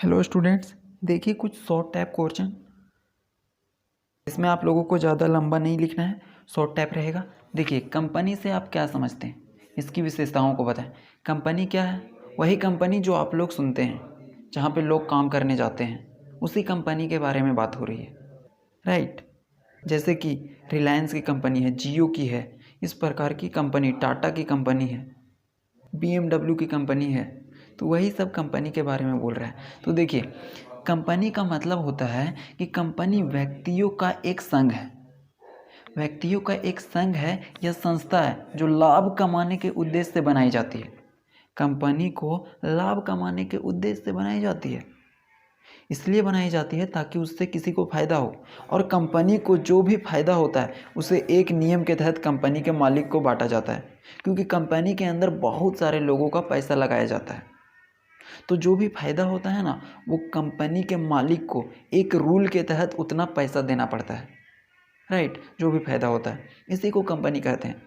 Hello students, देखिए कुछ short type question. इसमें आप लोगों को ज़्यादा लंबा नहीं लिखना है, शॉर्ट टाइप रहेगा। देखिए, कंपनी से आप क्या समझते हैं, इसकी विशेषताओं को बताएं। कंपनी क्या है? वही कंपनी जो आप लोग सुनते हैं, जहाँ पे लोग काम करने जाते हैं, उसी कंपनी के बारे में बात हो रही है, राइट। जैसे कि रिलायंस की कंपनी है, जियो की है, इस प्रकार की कंपनी, टाटा की कंपनी है, BMW की कंपनी है। तो वही सब कंपनी के बारे में बोल रहा है। तो देखिए, कंपनी का मतलब होता है कि कंपनी व्यक्तियों का एक संघ है। व्यक्तियों का एक संघ है या संस्था है जो लाभ कमाने के उद्देश्य से बनाई जाती है। कंपनी को लाभ कमाने के उद्देश्य से बनाई जाती है, इसलिए बनाई जाती है ताकि उससे किसी को फ़ायदा हो। और कंपनी को जो भी फ़ायदा होता है उसे एक नियम के तहत कंपनी के मालिक को बांटा जाता है, क्योंकि कंपनी के अंदर बहुत सारे लोगों का पैसा लगाया जाता है। तो जो भी फ़ायदा होता है ना, वो कंपनी के मालिक को एक रूल के तहत उतना पैसा देना पड़ता है, राइट। जो भी फ़ायदा होता है इसी को कंपनी कहते हैं।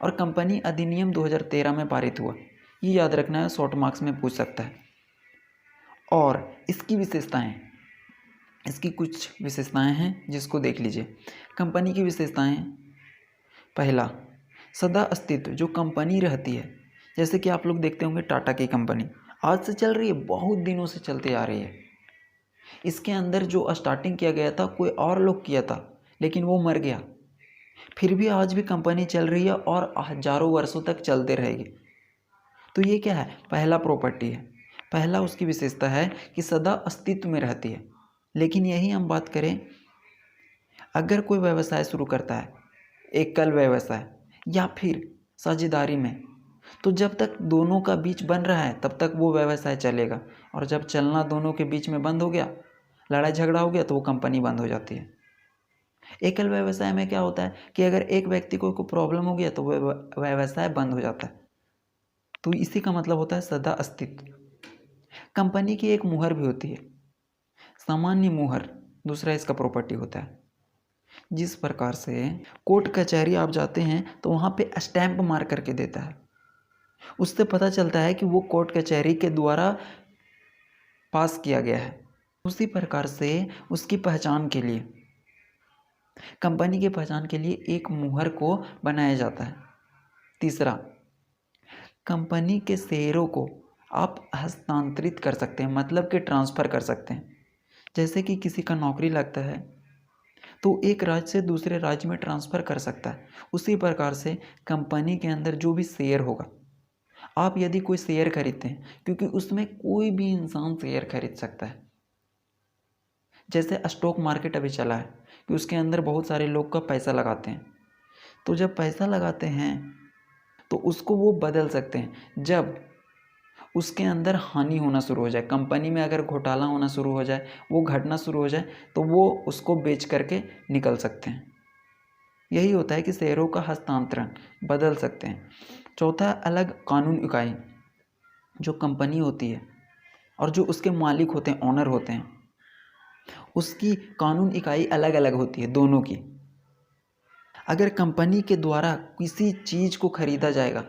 और कंपनी अधिनियम 2013 में पारित हुआ, ये याद रखना है, शॉर्ट मार्क्स में पूछ सकता है। और इसकी विशेषताएं, इसकी कुछ विशेषताएं हैं जिसको देख लीजिए। कंपनी की विशेषताएं, पहला, सदा अस्तित्व। जो कंपनी रहती है, जैसे कि आप लोग देखते होंगे टाटा की कंपनी आज से चल रही है, बहुत दिनों से चलते आ रही है। इसके अंदर जो स्टार्टिंग किया गया था कोई और लोग किया था, लेकिन वो मर गया। फिर भी आज भी कंपनी चल रही है और हजारों वर्षों तक चलते रहेगी। तो ये क्या है? पहला प्रॉपर्टी है, पहला उसकी विशेषता है कि सदा अस्तित्व में रहती है। लेकिन यही हम बात करें, अगर कोई व्यवसाय शुरू करता है, एकल व्यवसाय या फिर साझेदारी में, तो जब तक दोनों का बीच बन रहा है तब तक वो व्यवसाय चलेगा। और जब चलना दोनों के बीच में बंद हो गया, लड़ाई झगड़ा हो गया, तो वो कंपनी बंद हो जाती है। एकल व्यवसाय में क्या होता है कि अगर एक व्यक्ति को कोई प्रॉब्लम हो गया तो व्यवसाय बंद हो जाता है। तो इसी का मतलब होता है सदा अस्तित्व। कंपनी की एक मुहर भी होती है, सामान्य मुहर, दूसरा इसका प्रॉपर्टी होता है। जिस प्रकार से कोर्ट कचहरी आप जाते हैं तो वहाँ पे स्टैंप मार करके देता है, उससे पता चलता है कि वो कोर्ट कचहरी के द्वारा पास किया गया है। उसी प्रकार से उसकी पहचान के लिए, कंपनी की पहचान के लिए एक मुहर को बनाया जाता है। तीसरा, कंपनी के शेयरों को आप हस्तांतरित कर सकते हैं, मतलब कि ट्रांसफ़र कर सकते हैं। जैसे कि किसी का नौकरी लगता है तो एक राज्य से दूसरे राज्य में ट्रांसफ़र कर सकता है। उसी प्रकार से कंपनी के अंदर जो भी शेयर होगा, आप यदि कोई शेयर खरीदते हैं, क्योंकि उसमें कोई भी इंसान शेयर खरीद सकता है। जैसे स्टॉक मार्केट अभी चला है कि उसके अंदर बहुत सारे लोग का पैसा लगाते हैं। तो जब पैसा लगाते हैं तो उसको वो बदल सकते हैं। जब उसके अंदर हानि होना शुरू हो जाए, कंपनी में अगर घोटाला होना शुरू हो जाए, वो घटना शुरू हो जाए, तो वो उसको बेच करके निकल सकते हैं। यही होता है कि शेयरों का हस्तांतरण, बदल सकते हैं। चौथा, अलग कानून इकाई। जो कंपनी होती है और जो उसके मालिक होते हैं, ओनर होते हैं, उसकी कानून इकाई अलग अलग होती है दोनों की। अगर कंपनी के द्वारा किसी चीज़ को खरीदा जाएगा,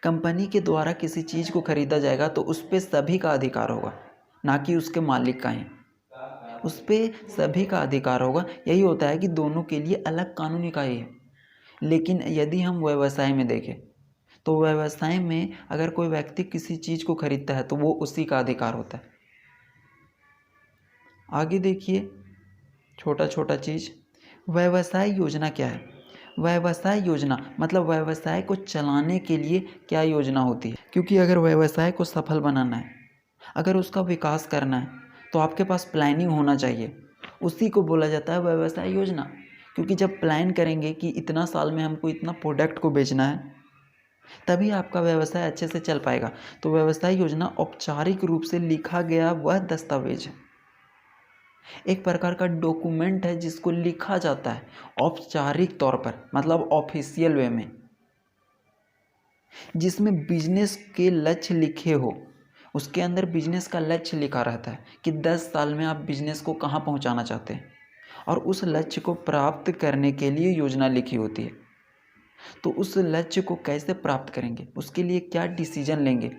कंपनी के द्वारा किसी चीज़ को खरीदा जाएगा तो उस पर सभी का अधिकार होगा, ना कि उसके मालिक का ही। उस पर सभी का अधिकार होगा। यही होता है कि दोनों के लिए अलग कानूनी इकाई है। लेकिन यदि हम व्यवसाय में देखें तो व्यवसाय में अगर कोई व्यक्ति किसी चीज़ को खरीदता है तो वो उसी का अधिकार होता है। आगे देखिए, छोटा छोटा चीज़। व्यवसाय योजना क्या है? व्यवसाय योजना मतलब व्यवसाय को चलाने के लिए क्या योजना होती है। क्योंकि अगर व्यवसाय को सफल बनाना है, अगर उसका विकास करना है, तो आपके पास प्लानिंग होना चाहिए। उसी को बोला जाता है व्यवसाय योजना। क्योंकि जब प्लान करेंगे कि इतना साल में हमको इतना प्रोडक्ट को बेचना है, तभी आपका व्यवसाय अच्छे से चल पाएगा। तो व्यवसाय योजना औपचारिक रूप से लिखा गया वह दस्तावेज है, एक प्रकार का डॉक्यूमेंट है जिसको लिखा जाता है औपचारिक तौर पर, मतलब ऑफिशियल वे में, जिसमें बिजनेस के लक्ष्य लिखे हो। उसके अंदर बिजनेस का लक्ष्य लिखा रहता है कि 10 साल में आप बिजनेस को कहाँ पहुँचाना चाहते हैं, और उस लक्ष्य को प्राप्त करने के लिए योजना लिखी होती है। तो उस लक्ष्य को कैसे प्राप्त करेंगे, उसके लिए क्या डिसीजन लेंगे,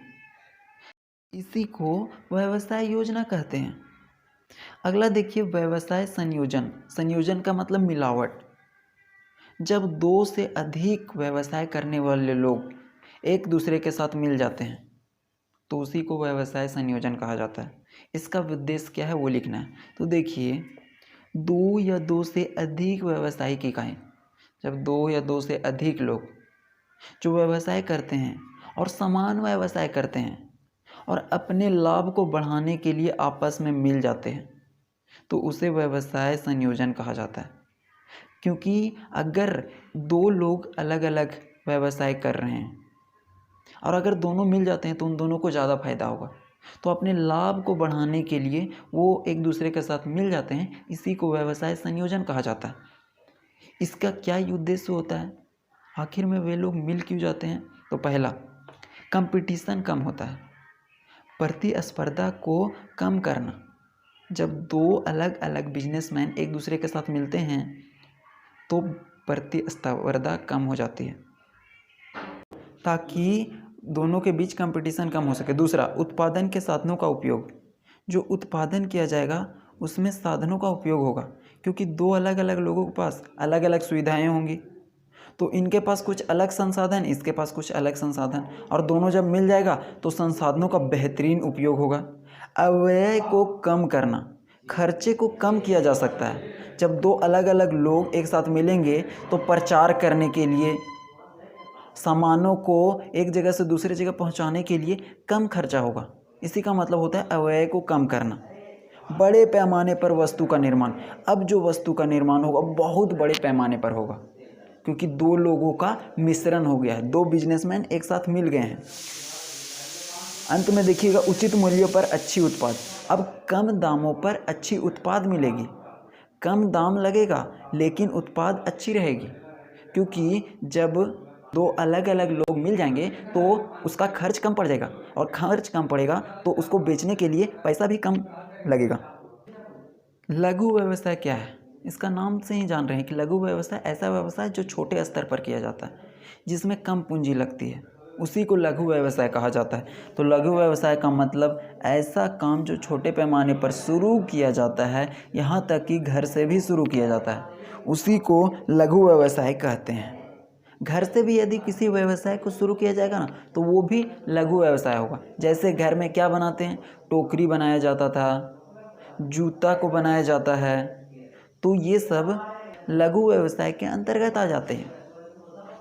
इसी को व्यवसाय योजना कहते हैं। अगला देखिए व्यवसाय संयोजन। संयोजन का मतलब मिलावट। जब दो से अधिक व्यवसाय करने वाले लोग एक दूसरे के साथ मिल जाते हैं तो उसी को व्यवसाय संयोजन कहा जाता है। इसका उद्देश्य क्या है वो लिखना है। तो देखिए, दो या दो से अधिक व्यावसायिक इकाई, जब दो या दो से अधिक लोग जो व्यवसाय करते हैं और समान व्यवसाय करते हैं और अपने लाभ को बढ़ाने के लिए आपस में मिल जाते हैं तो उसे व्यवसाय संयोजन कहा जाता है। क्योंकि अगर दो लोग अलग अलग व्यवसाय कर रहे हैं और अगर दोनों मिल जाते हैं तो उन दोनों को ज़्यादा फायदा होगा, तो अपने लाभ को बढ़ाने के लिए वो एक दूसरे के साथ मिल जाते हैं, इसी को व्यवसाय संयोजन कहा जाता है। इसका क्या उद्देश्य होता है, आखिर में वे लोग मिल क्यों जाते हैं? तो पहला, कंपटीशन कम होता है, प्रतिस्पर्धा को कम करना। जब दो अलग अलग बिजनेसमैन एक दूसरे के साथ मिलते हैं तो प्रतिस्पर्धा कम हो जाती है ताकि दोनों के बीच कंपटीशन कम हो सके। दूसरा, उत्पादन के साधनों का उपयोग। जो उत्पादन किया जाएगा उसमें साधनों का उपयोग होगा, क्योंकि दो अलग अलग लोगों के पास अलग अलग सुविधाएं होंगी, तो इनके पास कुछ अलग संसाधन, इसके पास कुछ अलग संसाधन, और दोनों जब मिल जाएगा तो संसाधनों का बेहतरीन उपयोग होगा। अव्यय को कम करना, खर्चे को कम किया जा सकता है। जब दो अलग अलग लोग एक साथ मिलेंगे तो प्रचार करने के लिए, सामानों को एक जगह से दूसरी जगह पहुंचाने के लिए कम खर्चा होगा। इसी का मतलब होता है अव्यय को कम करना। बड़े पैमाने पर वस्तु का निर्माण। अब जो वस्तु का निर्माण होगा बहुत बड़े पैमाने पर होगा, क्योंकि दो लोगों का मिश्रण हो गया है, दो बिजनेसमैन एक साथ मिल गए हैं। अंत में देखिएगा, उचित मूल्यों पर अच्छी उत्पाद। अब कम दामों पर अच्छी उत्पाद मिलेगी, कम दाम लगेगा लेकिन उत्पाद अच्छी रहेगी, क्योंकि जब दो अलग अलग लोग मिल जाएंगे तो उसका खर्च कम पड़ जाएगा, और खर्च कम पड़ेगा तो उसको बेचने के लिए पैसा भी कम लगेगा। लघु व्यवसाय क्या है? इसका नाम से ही जान रहे हैं कि लघु व्यवसाय ऐसा व्यवसाय जो छोटे स्तर पर किया जाता है, जिसमें कम पूंजी लगती है, उसी को लघु व्यवसाय कहा जाता है। तो लघु व्यवसाय का मतलब ऐसा काम जो छोटे पैमाने पर शुरू किया जाता है, यहाँ तक कि घर से भी शुरू किया जाता है, उसी को लघु व्यवसाय कहते हैं। घर से भी यदि किसी व्यवसाय को शुरू किया जाएगा ना तो वो भी लघु व्यवसाय होगा। जैसे घर में क्या बनाते हैं, टोकरी बनाया जाता था, जूता को बनाया जाता है, तो ये सब लघु व्यवसाय के अंतर्गत आ जाते हैं।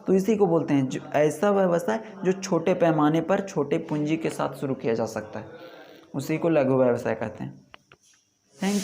तो इसी को बोलते हैं जो ऐसा व्यवसाय जो छोटे पैमाने पर छोटे पूंजी के साथ शुरू किया जा सकता है, उसी को लघु व्यवसाय कहते हैं। थैंक